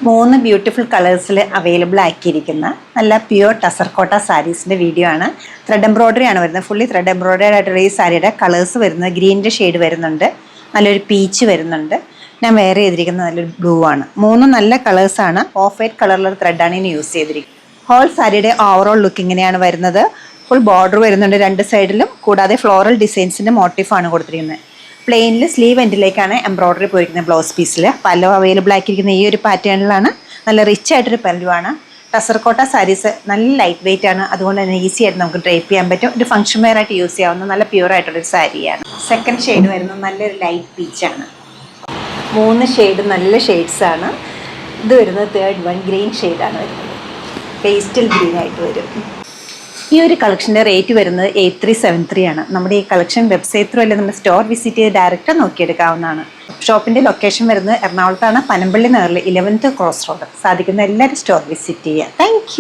മൂന്ന് beautiful കളേഴ്സിൽ available ആക്കിയിരിക്കുന്ന നല്ല pure ടസർകോട്ട സാരീസിൻ്റെ video ആണ്. ത്രെഡ് എംബ്രോയ്ഡറി ആണ് വരുന്നത്. ഫുള്ളി ത്രെഡ് എംബ്രോയ്ഡറി ആയിട്ടുള്ള ഈ സാരിയുടെ കളേഴ്സ് വരുന്നത് ഗ്രീനിൻ്റെ ഷെയ്ഡ് വരുന്നുണ്ട്, നല്ലൊരു പീച്ച് വരുന്നുണ്ട്, ഞാൻ വെയർ ചെയ്തിരിക്കുന്നത് നല്ലൊരു ബ്ലൂ ആണ്. മൂന്നും നല്ല കളേഴ്സാണ്. ഓഫ് വൈറ്റ് കളറിലുള്ള ത്രെഡാണ് ഇനി യൂസ് ചെയ്തിരിക്കുന്നത്. ഹോൾ സാരിയുടെ ഓവറോൾ ലുക്ക് ഇങ്ങനെയാണ് വരുന്നത്. ഫുൾ ബോർഡർ വരുന്നുണ്ട് രണ്ട് സൈഡിലും, കൂടാതെ ഫ്ലോറൽ ഡിസൈൻസിൻ്റെ മോട്ടീഫാണ് കൊടുത്തിരിക്കുന്നത്. പ്ലെയിനിൽ സ്ലീവ് എൻഡിലേക്കാണ് എംബ്രോയ്ഡറി പോയിരിക്കുന്നത്. ബ്ലൗസ് പീസിൽ പല്ലോ അവൈലബിൾ ആക്കിയിരിക്കുന്ന ഈ ഒരു പാറ്റേണിലാണ്. നല്ല റിച്ച് ആയിട്ടൊരു പല്ലുവാണ്. ടസർകോട്ട സാരീസ് നല്ല ലൈറ്റ് വെയിറ്റ് ആണ്, അതുകൊണ്ട് തന്നെ ഈസി ആയിട്ട് നമുക്ക് ഡ്രൈപ്പ് ചെയ്യാൻ പറ്റും. ഒരു ഫംഗ്ഷൻ വെയർ ആയിട്ട് യൂസ് ചെയ്യാവുന്ന നല്ല പ്യൂർ ആയിട്ടുള്ളൊരു സാരിയാണ്. സെക്കൻഡ് ഷെയ്ഡ് വരുന്നത് നല്ലൊരു ലൈറ്റ് പീച്ചാണ്. മൂന്ന് ഷെയ്ഡ് നല്ല ഷെയ്ഡ്സാണ്. ഇത് വരുന്നത് തേർഡ് വൺ ഗ്രീൻ ഷെയ്ഡാണ് വരുന്നത്. പേസ്റ്റൽ ഗ്രീൻ ആയിട്ട് വരും. ഈ ഒരു കളക്ഷൻ്റെ റേറ്റ് വരുന്നത് 8373 ആണ്. നമ്മുടെ ഈ കളക്ഷൻ വെബ്സൈറ്റ് ത്രൂ അല്ലെങ്കിൽ നമ്മുടെ സ്റ്റോർ വിസിറ്റ് ചെയ്ത് ഡയറക്റ്റ് നോക്കിയെടുക്കാവുന്നതാണ്. ഷോപ്പിൻ്റെ ലൊക്കേഷൻ വരുന്നത് എറണാകുളത്താണ്, പനമ്പള്ളി നഗറിൽ 11th ക്രോസ് റോഡ്. സാധിക്കുന്ന എല്ലാവരും സ്റ്റോർ വിസിറ്റ് ചെയ്യുക. താങ്ക്